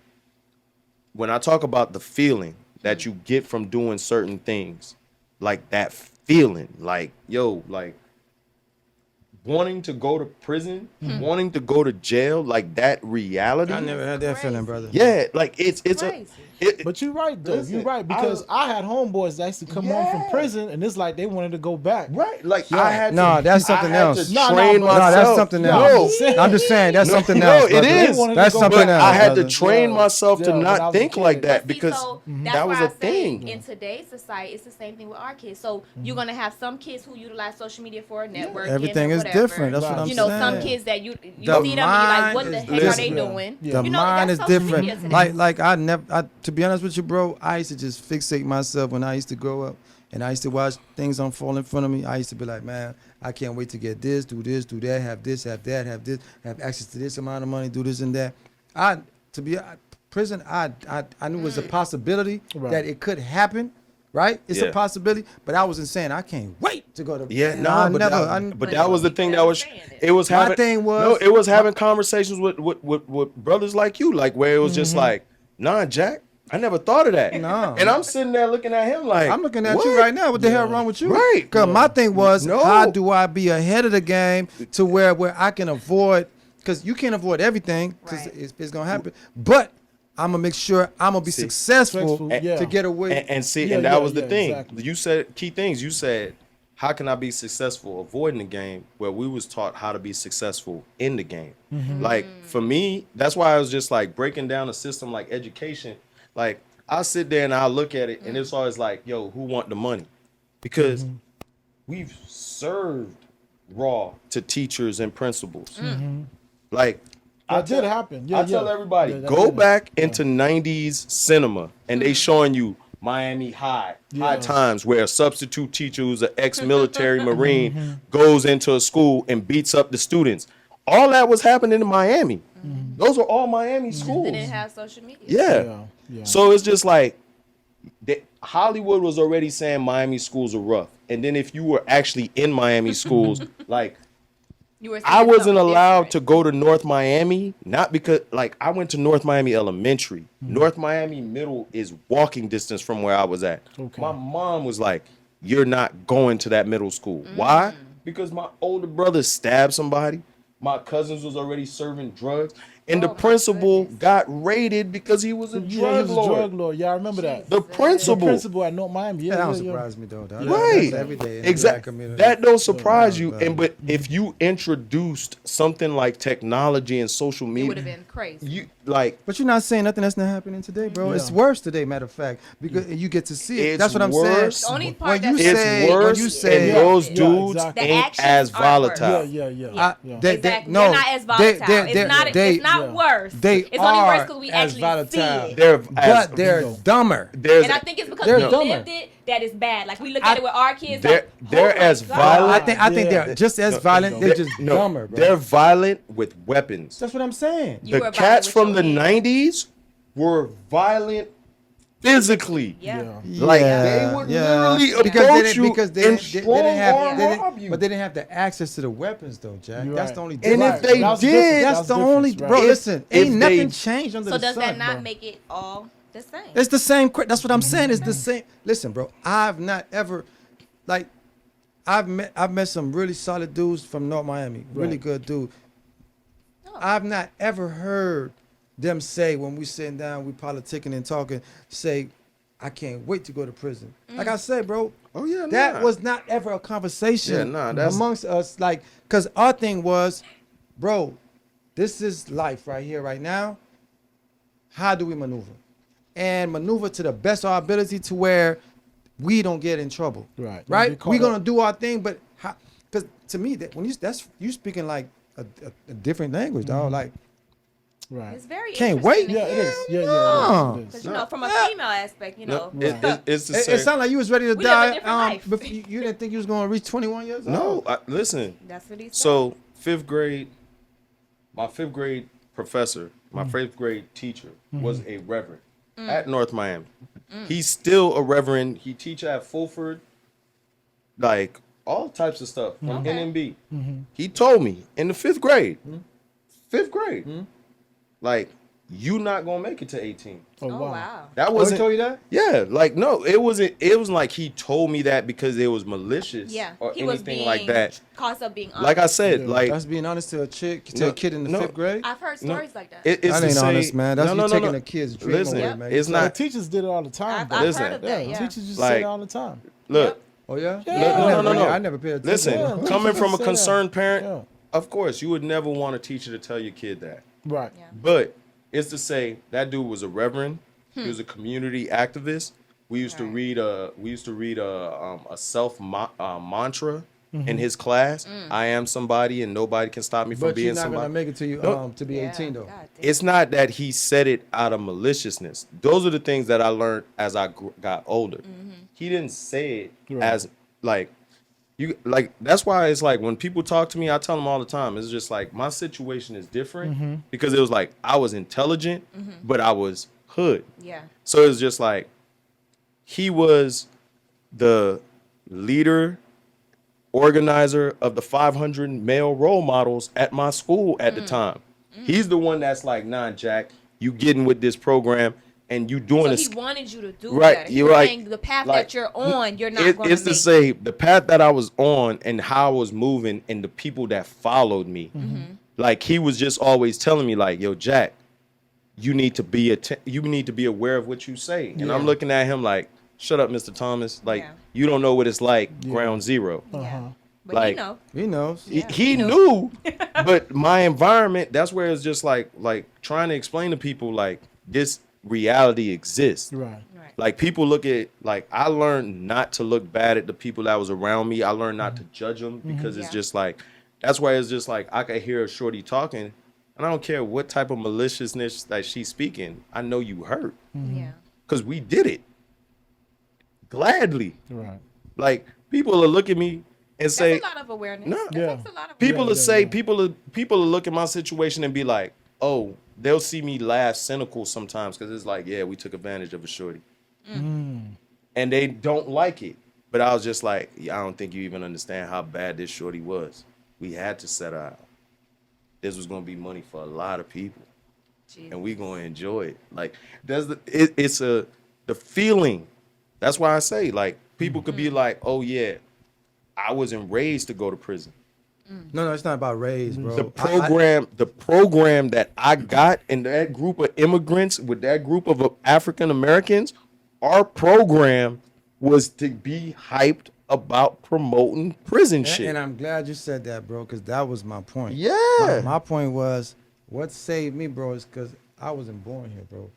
S5: when I talk about the feeling that you get from doing certain things, like that feeling, like yo, like wanting to go to prison, wanting to go to jail, like that reality.
S3: I never had that
S4: Crazy.
S3: feeling, brother.
S5: Yeah, like it's
S4: Crazy.
S2: But you're right though.
S5: Listen,
S2: You're right because I had homeboys that used to come home from prison, and it's like they wanted to go back.
S5: right. Like
S2: Yeah.
S5: I had to,
S3: No, that's something
S5: I had
S3: else.
S5: To
S2: No, no,
S5: train
S2: but-
S5: myself.
S3: No, that's something
S2: No,
S3: else.
S2: I'm
S3: I'm just saying that's something
S5: no,
S3: else.
S5: it
S3: brother.
S5: is.
S3: That's
S2: But
S3: something
S5: But
S3: else.
S5: I had to
S3: brother.
S5: train
S2: Yeah.
S5: myself
S2: Yeah,
S5: to
S2: when I
S5: not
S2: was a
S5: think
S2: kid.
S5: like that
S4: But see,
S5: because
S4: so that's
S5: that
S4: why
S5: was
S4: I
S5: a
S4: say
S5: thing.
S4: in today's society, it's the same thing with our kids. So you're gonna have some kids who utilize social media for networking.
S3: Everything
S4: or
S3: is
S4: whatever.
S3: different. That's what I'm
S4: You know,
S3: saying.
S4: some kids that you
S3: The
S4: see them and you're like,
S3: mind
S4: what the
S3: is
S4: heck are they
S3: different.
S4: doing?
S2: Yeah.
S3: The
S4: You know,
S3: mind
S4: that's
S3: is
S4: social
S3: different.
S4: media today.
S3: Like to be honest with you, bro, I used to just fixate myself when I used to grow up, and I used to watch things unfold in front of me. I used to be like, man, I can't wait to get this, do that, have this, have that, have this, have access to this amount of money, do this and that. Prison, I knew it was a possibility
S2: Right.
S3: that it could happen. Right, it's a
S5: Yeah.
S3: possibility, but I wasn't saying I can't wait to go to.
S5: Yeah,
S3: And
S5: no,
S3: I
S5: but
S3: never.
S5: that,
S3: I-
S5: but that was the thing that was
S4: understand it.
S5: it was
S3: My
S5: having
S3: thing was-
S5: no, it was having conversations with brothers like you, like where it was just like, nah, Jack, I never thought of that.
S3: No.
S5: And I'm sitting there looking at him like,
S3: I'm looking at
S5: what?
S3: you right now. What the hell wrong with you?
S5: Right.
S3: Because my thing was,
S5: No.
S3: how do I be ahead of the game to where I can avoid? Because you can't avoid everything because
S4: Right.
S3: it's gonna happen. But I'm gonna make sure I'm gonna be successful
S2: Successful, yeah.
S3: to get away.
S5: And see,
S2: Yeah,
S5: and that
S2: yeah,
S5: was the
S2: yeah,
S5: thing.
S2: exactly.
S5: You said key things. You said, how can I be successful avoiding the game? Where we was taught how to be successful in the game. Like for me, that's why I was just like breaking down a system like education. Like I'll sit there and I'll look at it, and it's always like, yo, who want the money? Because we've served raw to teachers and principals. Like
S2: That did happen. Yeah,
S5: I tell
S2: yeah.
S5: everybody,
S2: Yeah, that
S5: go
S2: did
S5: back
S2: happen.
S5: into 90s cinema and they showing you Miami High
S2: Yeah.
S5: times where a substitute teacher who's an ex-military Marine goes into a school and beats up the students. All that was happening in Miami. Those are all Miami schools.
S4: They didn't have social media.
S5: Yeah.
S2: Yeah.
S5: So it's just like Hollywood was already saying Miami schools are rough. And then if you were actually in Miami schools, like
S4: You were
S5: I
S4: seeing
S5: wasn't
S4: something
S5: allowed to
S4: different.
S5: go to North Miami, not because like I went to North Miami Elementary. North Miami Middle is walking distance from where I was at.
S2: Okay.
S5: My mom was like, "You're not going to that middle school." Why? Because my older brother stabbed somebody. My cousins was already serving drugs, and the
S4: Oh, my
S5: principal
S4: goodness.
S5: got raided because he was a
S2: Yeah, he
S5: drug
S2: was a
S5: lord.
S2: drug lord. Yeah, I remember that.
S5: The
S2: The
S5: principal.
S2: principal at North Miami. Yeah,
S3: that don't
S2: yeah, yeah.
S3: surprise me though. That-
S5: Right.
S3: That's every day in the black
S5: Exactly.
S3: community.
S5: That don't surprise you.
S3: Right.
S5: And but if you introduced something like technology and social
S4: It
S5: media,
S4: would have been crazy.
S5: you like
S3: But you're not saying nothing that's not happening today, bro.
S2: Yeah.
S3: It's worse today, matter of fact, because you get to see it.
S5: It's
S3: That's what I'm
S5: worse.
S4: The only
S3: saying.
S4: part
S3: When you
S4: that's
S3: say,
S5: it's
S3: when
S5: worse,
S3: you say,
S5: and those
S2: Yeah,
S5: dudes
S2: exactly.
S4: The
S5: ain't
S4: actions
S5: as
S4: aren't worse.
S5: volatile.
S2: Yeah, yeah, yeah.
S3: I-
S2: yeah.
S3: they-
S4: Exactly.
S3: no,
S4: They're not as volatile.
S3: they-
S4: it's not
S2: yeah.
S4: worse.
S3: They
S4: it's only worse
S3: are
S4: because we
S3: as
S4: actually
S3: volatile.
S4: see it.
S5: They're
S3: but they're
S2: No.
S3: dumber.
S5: there's
S4: And I think it's because
S3: They're
S4: we
S3: dumber.
S4: lived it that is bad. Like we look at it with our kids.
S5: they're-
S4: Like,
S5: they're
S4: oh my
S5: as
S4: God.
S5: violent.
S3: I think
S2: Yeah.
S3: they're just as
S5: No,
S3: violent. They're just
S5: no,
S3: dumber, bro.
S5: they're violent with weapons.
S3: That's what I'm saying.
S4: You were
S5: The
S4: violent
S5: cats
S4: with
S5: from
S4: your
S5: the
S4: hands.
S5: 90s were violent physically.
S4: Yeah.
S5: Like they would literally
S3: because
S5: approach you
S3: because
S5: and
S3: they
S5: strong
S3: didn't have,
S5: arm
S3: they didn't-
S5: rob you.
S3: but they didn't have the access to the weapons though, Jack.
S2: You're
S3: That's
S2: right.
S3: the only
S5: And
S3: difference.
S5: if they
S2: That was
S5: did,
S2: different.
S3: that's
S2: That's
S3: the
S2: difference,
S3: only,
S2: right.
S3: bro.
S5: If-
S3: Listen,
S5: if
S3: ain't nothing
S5: they-
S3: changed under
S4: So
S3: the
S4: does
S3: sun,
S4: that not
S3: bro.
S4: make it all the same?
S3: It's the same. That's what I'm saying. It's the same. Listen, bro. I've not ever, like, I've met some really solid dudes from North Miami. Really
S2: Right.
S3: good dude.
S4: Oh.
S3: I've not ever heard them say when we sitting down, we politicking and talking, say, "I can't wait to go to prison." Like I said, bro.
S5: Oh, yeah,
S3: that
S5: nah.
S3: was not ever a conversation
S5: Yeah, nah, that's-
S3: amongst us. Like, cause our thing was, bro, this is life right here, right now. how do we maneuver? And maneuver to the best of our ability to where we don't get in trouble.
S2: Right. Don't
S3: Right?
S2: get caught
S3: We're going to
S2: up.
S3: do our thing, but how? Because to me, that when you speaking like a different language, dog. Like,
S2: Right.
S4: It's very
S3: Can't
S4: interesting
S3: wait.
S4: to
S2: Yeah, it
S4: hear.
S2: is. Yeah,
S3: No.
S2: it is.
S4: Because, you know, from a female aspect, you know.
S5: No, it's the
S3: it
S5: same.
S3: sounded like you was ready to
S4: We live a
S3: die.
S4: different life.
S3: Before you didn't think you was going to reach 21 years old.
S5: No, listen.
S4: That's what he said.
S5: So fifth grade, my fifth grade professor, my fifth grade teacher was a reverend at North Miami. He's still a reverend. He teach at Fulford, like all types of stuff from
S4: Okay.
S5: NMB. He told me in the fifth grade, like you not gonna make it to 18.
S2: Oh,
S4: oh,
S2: wow.
S4: wow.
S5: That
S3: Oh, he
S5: wasn't.
S3: told you that?
S5: Yeah, like no, it wasn't. It was like he told me that because it was malicious,
S4: Yeah.
S5: or
S4: He was
S5: anything
S4: being
S5: like that.
S4: caused of being honest.
S5: Like I said,
S2: Yeah.
S5: like
S3: That's being honest to a chick, to
S5: No,
S3: a kid in the
S5: no.
S3: 5th grade.
S4: I've heard
S5: No,
S4: stories like that.
S5: it's
S3: That
S5: to
S3: ain't
S5: say,
S3: honest, man. That's you taking
S5: no.
S3: a kid's dream
S5: Listen,
S3: away, man.
S5: it's
S2: The
S5: not.
S2: teachers did it all the time.
S4: I've,
S2: though.
S4: I've
S5: Listen.
S4: heard of
S2: Yeah,
S4: that, yeah.
S2: teachers just
S5: Like-
S2: say it all the time.
S5: Look,
S3: Oh yeah?
S2: Yeah.
S5: No.
S3: I never paid attention.
S5: listen.
S2: Yeah,
S5: Coming
S2: teachers
S5: from a
S2: say that.
S5: concerned parent,
S2: Yeah.
S5: of course, you would never want a teacher to tell your kid that.
S2: Right.
S4: Yeah.
S5: But it's to say that dude was a reverend. He was a community activist. We used to read a self mantra in his class. I am somebody, and nobody can stop me from
S3: But you're
S5: being
S3: not
S5: somebody.
S3: gonna make it to you
S5: No.
S3: to be
S4: Yeah,
S3: 18 though.
S4: God damn.
S5: It's not that he said it out of maliciousness. Those are the things that I learned as I got older. He didn't say it
S2: Right.
S5: as like you like. That's why it's like when people talk to me, I tell them all the time. It's just like my situation is different because it was like I was intelligent, but I was hood.
S4: Yeah.
S5: So it's just like he was the leader, organizer of the 500 male role models at my school at the time. He's the one that's like, nah, Jack, you getting with this program and you doing
S4: So
S5: this.
S4: he wanted you to do
S5: Right,
S4: that.
S5: you're
S4: You're
S5: right.
S4: saying the path
S5: Like,
S4: that you're on, you're not going
S5: It's
S4: to
S5: to say the path that I was on and how I was moving and the people that followed me. Like he was just always telling me like, yo, Jack, you need to be you need to be aware of what you say. And I'm looking at him like, shut up, Mr. Thomas. Like
S4: Yeah.
S5: you don't know what it's like, ground zero.
S4: Yeah. But
S5: Like-
S4: you know.
S3: He knows.
S4: Yeah,
S5: he
S4: he
S5: knew, but my environment, that's where it's just like trying to explain to people like this reality exists.
S2: Right.
S4: Right.
S5: Like people look at like I learned not to look bad at the people that was around me. I learned not to judge them because it's
S4: Yeah.
S5: just like that's why it's just like I could hear a shorty talking and I don't care what type of maliciousness that she's speaking. I know you hurt
S4: Yeah.
S5: because we did it gladly.
S2: Right.
S5: Like people will look at me and say,
S4: That's a lot of awareness.
S5: No.
S4: That
S2: Yeah.
S4: takes a lot of
S5: people
S2: Yeah,
S5: will
S2: yeah,
S5: say
S2: yeah.
S5: people will look at my situation and be like, oh, they'll see me laugh cynical sometimes because it's like, yeah, we took advantage of a shorty, and they don't like it. But I was just like, yeah, I don't think you even understand how bad this shorty was. We had to set her out. This was gonna be money for a lot of people,
S4: Jesus.
S5: and we gonna enjoy it. Like it's the feeling. That's why I say like people could be like, oh yeah, I wasn't raised to go to prison.
S3: No, it's not about raise, bro.
S5: The program that I got in that group of immigrants with that group of African Americans, our program was to be hyped about promoting prison shit.
S3: And I'm glad you said that, bro, because that was my point.
S5: Yeah.
S3: My point was, what saved me, bro, is because I wasn't born here, bro.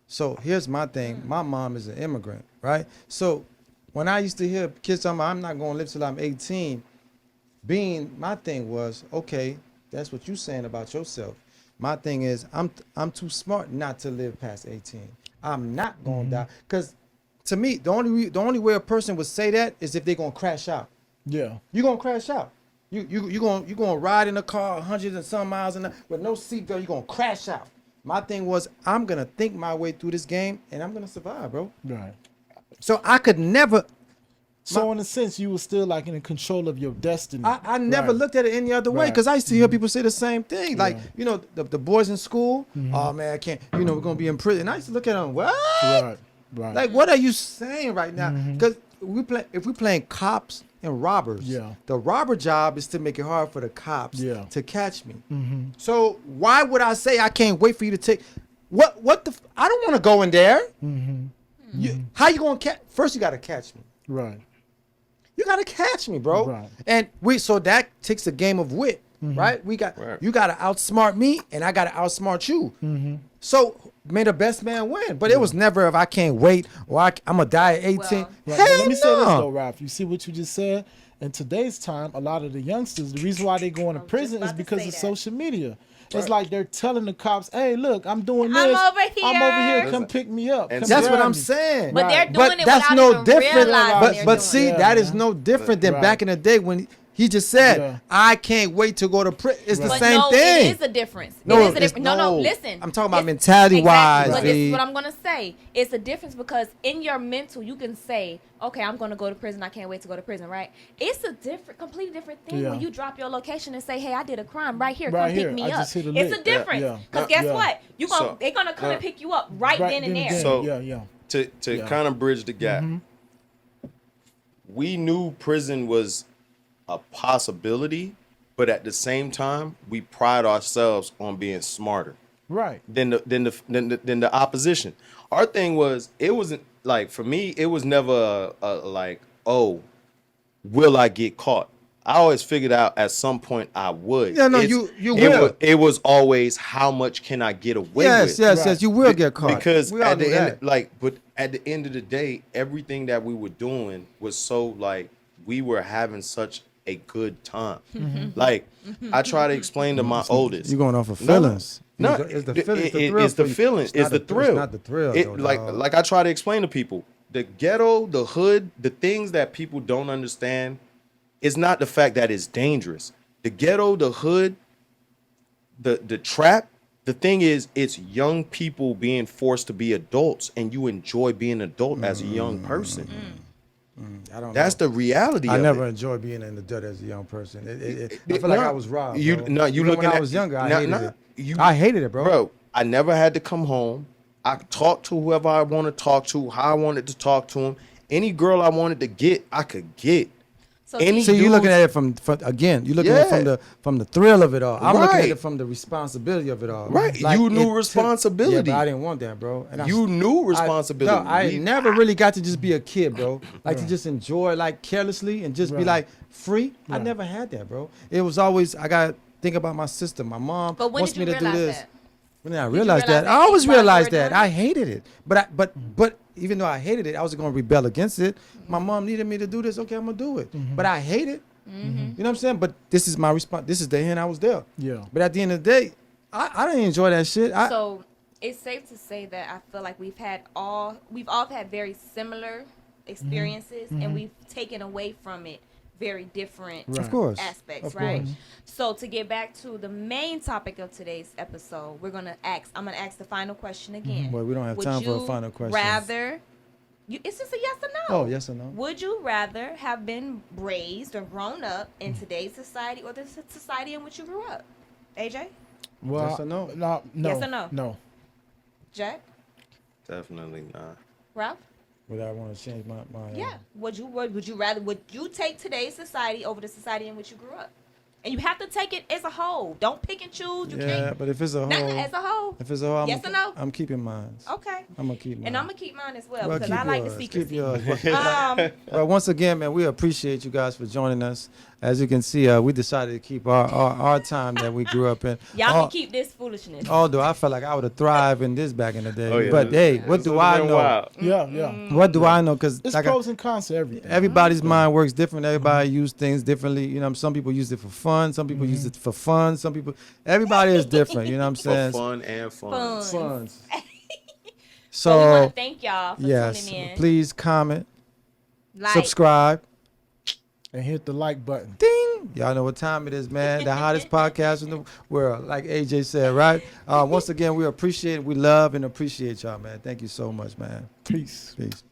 S3: So here's my thing. My mom is an immigrant, right? So when I used to hear kids talking about, I'm not going to live till I'm 18, my thing was, okay, that's what you saying about yourself. My thing is, I'm too smart not to live past 18. I'm not going to die. Because to me, the only way a person would say that is if they're going to crash out.
S2: Yeah.
S3: You're gonna crash out. You gonna ride in a car 100 and some miles an hour with no seatbelt. You're gonna crash out. My thing was I'm gonna think my way through this game and I'm gonna survive, bro.
S2: Right.
S3: So I could never.
S2: So in a sense, you were still like in control of your destiny.
S3: I never
S2: Right.
S3: looked at it any other way
S2: Right.
S3: because I used to hear people say the same thing. Like the boys in school.
S2: Mm-hmm.
S3: Oh man, I can't. We're gonna be in prison. And I used to look at them. What?
S2: Right. Right.
S3: Like what are you saying right now?
S2: Mm-hmm.
S3: Because if we're playing cops and robbers,
S2: Yeah.
S3: the robber job is to make it hard for the cops
S2: Yeah.
S3: to catch me.
S2: Mm-hmm.
S3: So why would I say I can't wait for you to take what the I don't want to go in there.
S2: Mm-hmm.
S3: How you gonna catch? First you gotta catch me.
S2: Right.
S3: You gotta catch me, bro.
S2: Right.
S3: And so that takes a game of wit, right?
S5: Right.
S3: You gotta outsmart me, and I gotta outsmart you. So may the best man win. But it was never if I can't wait or I'm going to die at 18.
S4: Well,
S2: Right,
S3: Hell
S2: but let me say this
S3: no.
S2: though, Ralph. You see what you just said? In today's time, a lot of the youngsters, the reason why they go into
S4: just
S2: prison is
S4: about to
S2: because
S4: say
S2: of
S4: that.
S2: social media. It's like they're telling the cops, "Hey, look, I'm doing
S4: I'm
S2: this.
S4: over
S2: I'm over here.
S4: here."
S2: Come pick me up."
S5: And
S2: Come
S3: That's
S2: grab
S3: what I'm
S2: me."
S3: saying.
S4: But they're
S2: Right.
S4: doing
S3: But
S4: it
S3: that's
S4: without
S3: no
S4: even
S3: different.
S4: realizing
S3: But
S4: they're
S3: but
S4: doing
S3: see,
S4: it.
S3: that
S2: Yeah,
S3: is
S2: man.
S3: no different than
S2: Right.
S3: back in the day when he just said,
S2: Yeah.
S3: "I can't wait to go to prison." It's the
S2: Right.
S4: But
S3: same
S4: no,
S3: thing.
S4: it is a difference.
S3: No,
S4: it is a
S3: it's-
S4: difference. No,
S3: no.
S4: listen.
S3: I'm talking about
S4: It's-
S3: mentality-wise,
S4: Exactly. But this
S3: V.
S4: is what I'm gonna say. It's a difference because in your mental, you can say, "Okay, I'm gonna go to prison. I can't wait to go to prison." Right? It's a completely different thing
S2: Yeah.
S4: when you drop your location and say, "Hey, I did a crime right here.
S2: Right
S4: Come
S2: here.
S4: pick me
S2: I
S4: up."
S2: just hit a
S4: It's
S2: lick.
S4: a difference.
S2: Yeah.
S4: Because guess
S2: Yeah.
S4: what?
S5: So-
S4: They're gonna come and pick you up right then and there.
S2: there.
S5: So-
S2: yeah.
S5: To
S2: Yeah.
S5: kind of bridge the gap, we knew prison was a possibility, but at the same time, we pride ourselves on being smarter
S2: Right.
S5: than the opposition. Our thing was, it wasn't like, for me, it was never like, oh, will I get caught? I always figured out at some point I would.
S3: Yeah, no,
S5: It's-
S3: you
S5: it
S3: will.
S5: it was always, how much can I get away
S3: Yes,
S5: with?
S3: yes,
S2: Right.
S3: yes. You will get caught.
S5: Because
S3: we all
S5: at the
S3: knew
S5: end,
S3: that.
S5: but at the end of the day, everything that we were doing was so like, we were having such a good time. Like, I try to explain to my oldest.
S3: You're going off of
S5: No,
S3: feelings.
S5: No,
S3: It's the feelings, the thrill
S5: it's the
S3: for you.
S5: feeling.
S3: It's
S5: It's
S3: not
S5: the
S3: the-
S5: thrill.
S3: it's not the thrill, though, dog.
S5: like I try to explain to people, the ghetto, the hood, the things that people don't understand, is not the fact that it's dangerous. The ghetto, the hood, the trap. The thing is, it's young people being forced to be adults, and you enjoy being an adult as a young person.
S3: I don't
S5: That's
S3: know.
S5: the reality.
S3: I
S5: of
S3: never
S5: it.
S3: enjoyed being in the dirt as a young person. I feel like I was robbed.
S5: You
S3: bro.
S5: no, you
S3: Even
S5: looking
S3: when
S5: at
S3: I was younger. I
S5: nah,
S3: hated
S5: nah,
S3: it.
S5: you-
S3: I hated it, bro.
S5: Bro, I never had to come home. I talked to whoever I want to talk to, how I wanted to talk to them. Any girl I wanted to get, I could get.
S4: So
S5: Any
S3: So you're
S5: dude-
S3: looking at it from again. You're looking at it
S5: Yeah.
S3: from the thrill of it all. I'm looking at
S5: Right.
S3: it from the responsibility of it all.
S5: Right. You knew
S3: it took-
S5: responsibility.
S3: Yeah, but I didn't want that, bro. And
S5: You knew responsibility.
S3: I
S5: We-
S3: never really got to just be a kid, bro. Like to just enjoy like carelessly and just be
S2: Right.
S3: like free. I
S2: Right.
S3: never had that, bro. It was always I got to think about my sister. My mom
S4: But when
S3: wants
S4: did you
S3: me to do
S4: realize
S3: this.
S4: that?
S3: When did I
S4: you
S3: realize
S4: realize
S3: that?
S4: that
S3: I always
S4: while you were
S3: realized that.
S4: doing
S3: I
S4: it?
S3: hated it. But even though I hated it, I was gonna rebel against it. My mom needed me to do this. Okay, I'm gonna do it. But I hate it. You know what I'm saying? But this is my response. This is the hand I was dealt.
S2: Yeah.
S3: But at the end of the day, I didn't enjoy that shit.
S4: So it's safe to say that I feel like we've all had very similar experiences, and we've taken away from it very different
S2: Right.
S3: Of course.
S4: aspects,
S3: Of
S4: right?
S3: course.
S4: So to get back to the main topic of today's episode, I'm gonna ask the final question again.
S3: Boy, we don't have
S4: Would
S3: time for a
S4: you
S3: final question.
S4: Rather, it's just a yes or no.
S3: Oh, yes or no?
S4: Would you rather have been raised or grown up in today's society or the society in which you grew up? AJ,
S2: Well,
S3: Yes or no?
S2: No.
S4: Yes or no?
S2: No.
S4: Jack,
S5: Definitely not.
S4: Ralph?
S3: Would I want to change my
S4: Yeah. Would you take today's society over the society in which you grew up? And you have to take it as a whole. Don't pick and choose. You
S3: Yeah,
S4: can't.
S3: but if it's a
S4: Not
S3: whole,
S4: as a whole.
S3: if it's a whole,
S4: Yes or no?
S3: I'm keeping mine.
S4: Okay.
S3: I'm gonna keep mine.
S4: And I'm gonna keep mine as well,
S3: Well,
S4: because
S3: keep
S4: I like the
S3: yours.
S4: secrecy.
S3: Keep yours.
S4: Um,
S3: Well, once again, man, we appreciate you guys for joining us. As you can see, we decided to keep our time that we grew up in.
S4: y'all can keep this foolishness.
S3: Although I felt like I would have thrived in this back in the day.
S5: Oh, yeah.
S3: But hey, what do I know?
S2: Yeah.
S3: What do I know? Because
S2: It's
S3: like
S2: pros and cons to everything.
S3: everybody's mind works different. Everybody use things differently. You know, some people use it for fun. Some people use it for fun. Some people, everybody is different. You know what I'm
S5: For
S3: saying?
S5: fun and fun.
S4: Fun.
S3: Funs.
S4: So we want
S3: So
S4: to thank y'all for
S3: yes,
S4: tuning in.
S3: please comment,
S4: Like,
S3: subscribe.
S2: And hit the like button.
S3: Ding! Y'all know what time it is, man. The hottest podcast in the world, like AJ said, right? Once again, we appreciate, we love and appreciate y'all, man. Thank you so much, man.
S2: Peace.
S3: Peace.